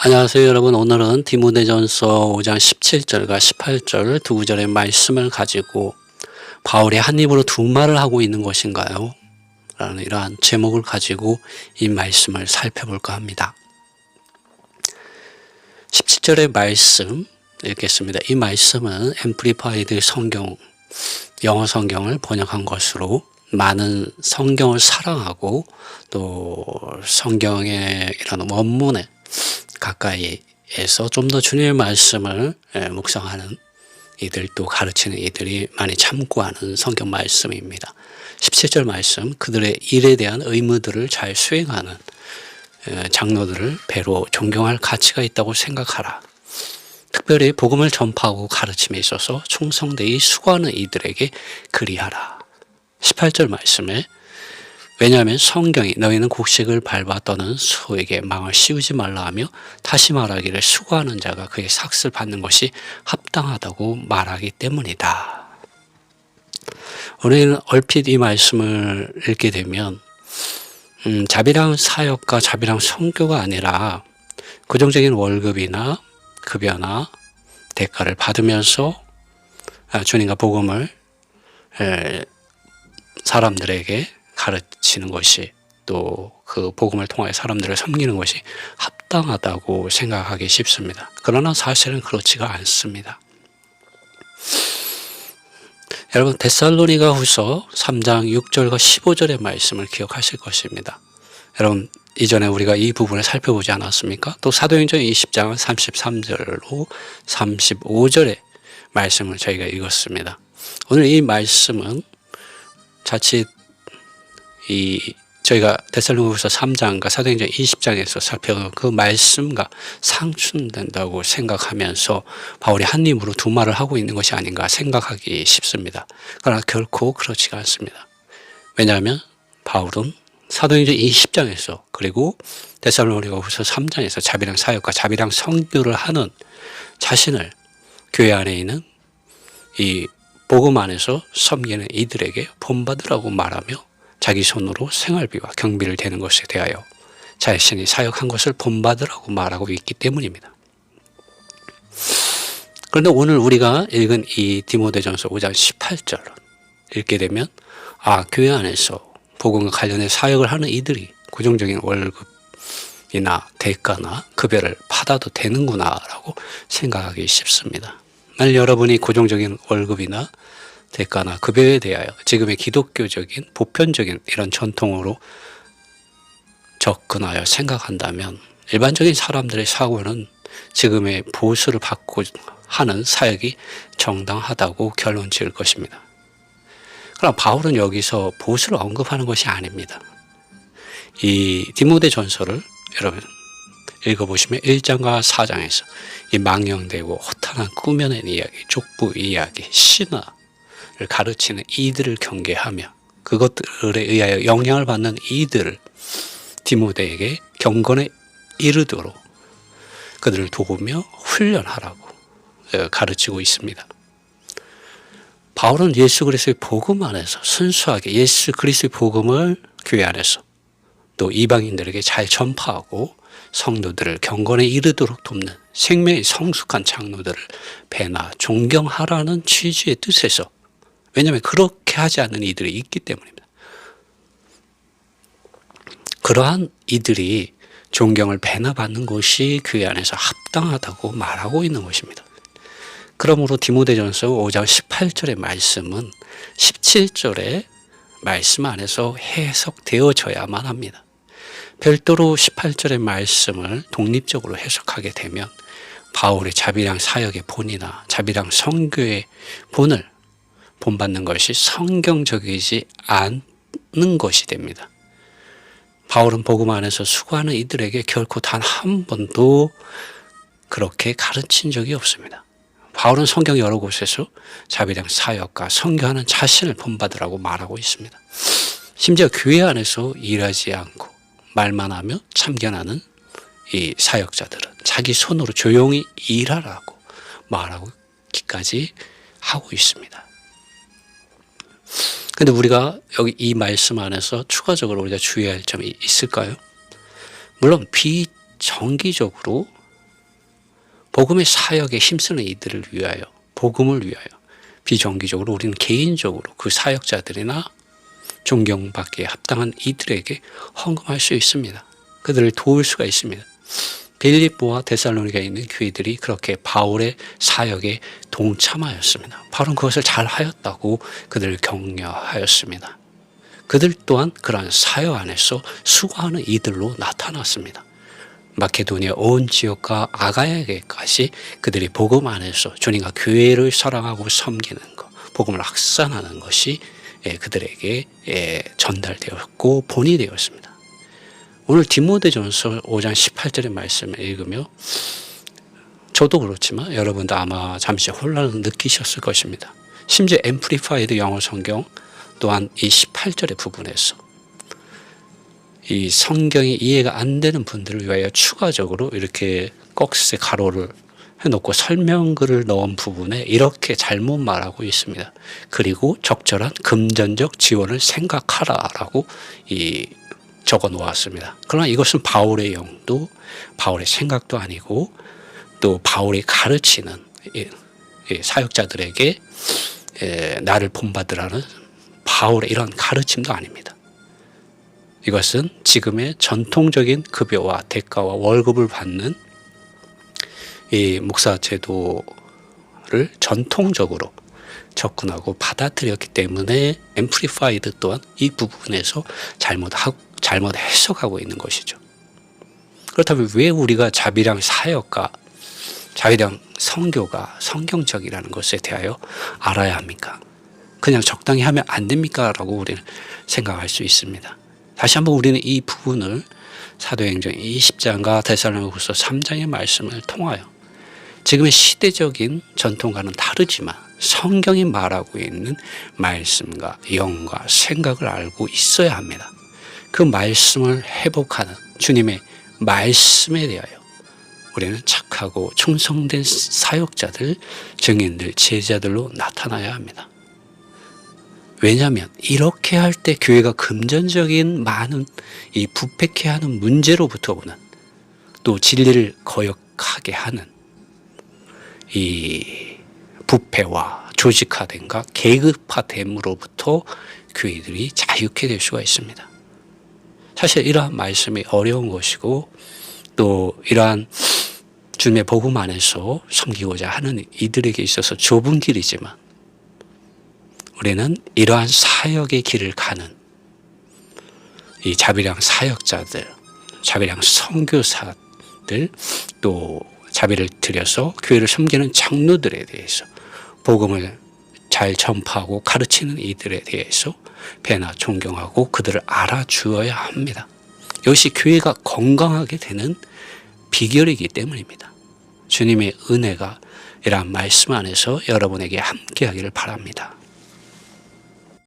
안녕하세요 여러분. 오늘은 디모데전서 5장 17절과 18절 두 구절의 말씀을 가지고 바울이 한 입으로 두 말을 하고 있는 것인가요? 라는 이러한 제목을 가지고 이 말씀을 살펴볼까 합니다. 17절의 말씀 읽겠습니다. 이 말씀은 앰플리파이드 성경, 영어 성경을 번역한 것으로 많은 성경을 사랑하고 또 성경의 이런 원문에 가까이에서 좀 더 주님의 말씀을 묵상하는 이들, 또 가르치는 이들이 많이 참고하는 성경 말씀입니다. 17절 말씀, 그들의 일에 대한 의무들을 잘 수행하는 장로들을 배로 존경할 가치가 있다고 생각하라. 특별히 복음을 전파하고 가르침에 있어서 충성되이 수고하는 이들에게 그리하라. 18절 말씀에 왜냐하면 성경이 너희는 곡식을 밟아 떠는 소에게 망을 씌우지 말라 하며 다시 말하기를 수고하는 자가 그의 삭슬 받는 것이 합당하다고 말하기 때문이다. 우리는 얼핏 이 말씀을 읽게 되면 자비랑 사역과 자비랑 선교가 아니라 고정적인 월급이나 급여나 대가를 받으면서 주님과 복음을 사람들에게 가르치는 것이, 또 그 복음을 통하여 사람들을 섬기는 것이 합당하다고 생각하기 쉽습니다. 그러나 사실은 그렇지가 않습니다. 여러분, 데살로니가 후서 3장 6절과 15절의 말씀을 기억하실 것입니다. 여러분, 이전에 우리가 이 부분을 살펴보지 않았습니까? 또 사도행전 20장 33절로 35절의 말씀을 저희가 읽었습니다. 오늘 이 말씀은 자칫 저희가 데살로니가후서 3장과 사도행전 20장에서 살펴본 그 말씀과 상충된다고 생각하면서 바울이 한 입으로 두 말을 하고 있는 것이 아닌가 생각하기 쉽습니다. 그러나 결코 그렇지가 않습니다. 왜냐하면 바울은 사도행전 20장에서 그리고 데살로니가후서 3장에서 자비랑 사역과 자비랑 선교를 하는 자신을 교회 안에 있는 이 복음 안에서 섬기는 이들에게 본받으라고 말하며 자기 손으로 생활비와 경비를 대는 것에 대하여 자신이 사역한 것을 본받으라고 말하고 있기 때문입니다. 그런데 오늘 우리가 읽은 이 디모데전서 5장 18절을 읽게 되면 교회 안에서 복음과 관련해 사역을 하는 이들이 고정적인 월급이나 대가나 급여를 받아도 되는구나 라고 생각하기 쉽습니다. 만약 여러분이 고정적인 월급이나 대가나 급여에 대하여 지금의 기독교적인 보편적인 이런 전통으로 접근하여 생각한다면 일반적인 사람들의 사고는 지금의 보수를 받고 하는 사역이 정당하다고 결론 지을 것입니다. 그러나 바울은 여기서 보수를 언급하는 것이 아닙니다. 이 디모데전서를 여러분 읽어보시면 1장과 4장에서 이 망령되고 허탄한 꾸며낸 이야기, 족보 이야기, 신화 가르치는 이들을 경계하며 그것들에 의하여 영향을 받는 이들을 디모데에게 경건에 이르도록 그들을 도우며 훈련하라고 가르치고 있습니다. 바울은 예수 그리스도의 복음 안에서 순수하게 예수 그리스도의 복음을 교회 안에서 또 이방인들에게 잘 전파하고 성도들을 경건에 이르도록 돕는 생명이 성숙한 장로들을 배나 존경하라는 취지의 뜻에서, 왜냐하면 그렇게 하지 않는 이들이 있기 때문입니다. 그러한 이들이 존경을 배나받는 것이 교회 안에서 합당하다고 말하고 있는 것입니다. 그러므로 디모데전서 5장 18절의 말씀은 17절의 말씀 안에서 해석되어져야만 합니다. 별도로 18절의 말씀을 독립적으로 해석하게 되면 바울의 자비랑 사역의 본이나 자비랑 선교의 본을 본받는 것이 성경적이지 않는 것이 됩니다. 바울은 복음 안에서 수고하는 이들에게 결코 단 한 번도 그렇게 가르친 적이 없습니다. 바울은 성경 여러 곳에서 자비랑 사역과 선교하는 자신을 본받으라고 말하고 있습니다. 심지어 교회 안에서 일하지 않고 말만 하며 참견하는 이 사역자들은 자기 손으로 조용히 일하라고 말하기까지 하고 있습니다. 근데 우리가 여기 이 말씀 안에서 추가적으로 우리가 주의할 점이 있을까요? 물론 비정기적으로 복음의 사역에 힘쓰는 이들을 위하여, 복음을 위하여 비정기적으로 우리는 개인적으로 그 사역자들이나 존경받기에 합당한 이들에게 헌금할 수 있습니다. 그들을 도울 수가 있습니다. 빌립보와 데살로니가에 있는 교회들이 그렇게 바울의 사역에 동참하였습니다. 바울은 그것을 잘 하였다고 그들을 격려하였습니다. 그들 또한 그러한 사역 안에서 수고하는 이들로 나타났습니다. 마케도니아 온 지역과 아가야에까지 그들이 복음 안에서 주님과 교회를 사랑하고 섬기는 것, 복음을 확산하는 것이 그들에게 전달되었고 본이 되었습니다. 오늘 디모데전서 5장 18절의 말씀을 읽으며 저도 그렇지만 여러분도 아마 잠시 혼란을 느끼셨을 것입니다. 심지어 앰플리파이드 영어 성경 또한 이 18절의 부분에서 이 성경이 이해가 안 되는 분들을 위하여 추가적으로 이렇게 꺽쇠 가로를 해놓고 설명글을 넣은 부분에 이렇게 잘못 말하고 있습니다. 그리고 적절한 금전적 지원을 생각하라라고 적어 놓았습니다. 그러나 이것은 바울의 영도 바울의 생각도 아니고 또 바울이 가르치는 사역자들에게 나를 본받으라는 바울의 이런 가르침도 아닙니다. 이것은 지금의 전통적인 급여와 대가와 월급을 받는 이 목사 제도를 전통적으로 접근하고 받아들였기 때문에 앰플리파이드 또한 이 부분에서 잘못 해석하고 있는 것이죠. 그렇다면 왜 우리가 자비랑 사역과 자비랑 선교가 성경적이라는 것에 대하여 알아야 합니까? 그냥 적당히 하면 안 됩니까? 라고 우리는 생각할 수 있습니다. 다시 한번 우리는 이 부분을 사도행전 20장과 데살로니가후서 3장의 말씀을 통하여 지금의 시대적인 전통과는 다르지만 성경이 말하고 있는 말씀과 영과 생각을 알고 있어야 합니다. 그 말씀을 회복하는 주님의 말씀에 대하여 우리는 착하고 충성된 사역자들, 증인들, 제자들로 나타나야 합니다. 왜냐하면 이렇게 할 때 교회가 금전적인 많은 이 부패케 하는 문제로부터 오는 또 진리를 거역하게 하는 이 부패와 조직화됨과 계급화됨으로부터 교회들이 자유케 될 수가 있습니다. 사실 이러한 말씀이 어려운 것이고 또 이러한 주님의 복음 안에서 섬기고자 하는 이들에게 있어서 좁은 길이지만 우리는 이러한 사역의 길을 가는 이 자비랑 사역자들, 자비랑 선교사들, 또 자비를 들여서 교회를 섬기는 장로들에 대해서 복음을 잘 전파하고 가르치는 이들에 대해서 배나 존경하고 그들을 알아주어야 합니다. 이것이 교회가 건강하게 되는 비결이기 때문입니다. 주님의 은혜가 이러한 말씀 안에서 여러분에게 함께하기를 바랍니다.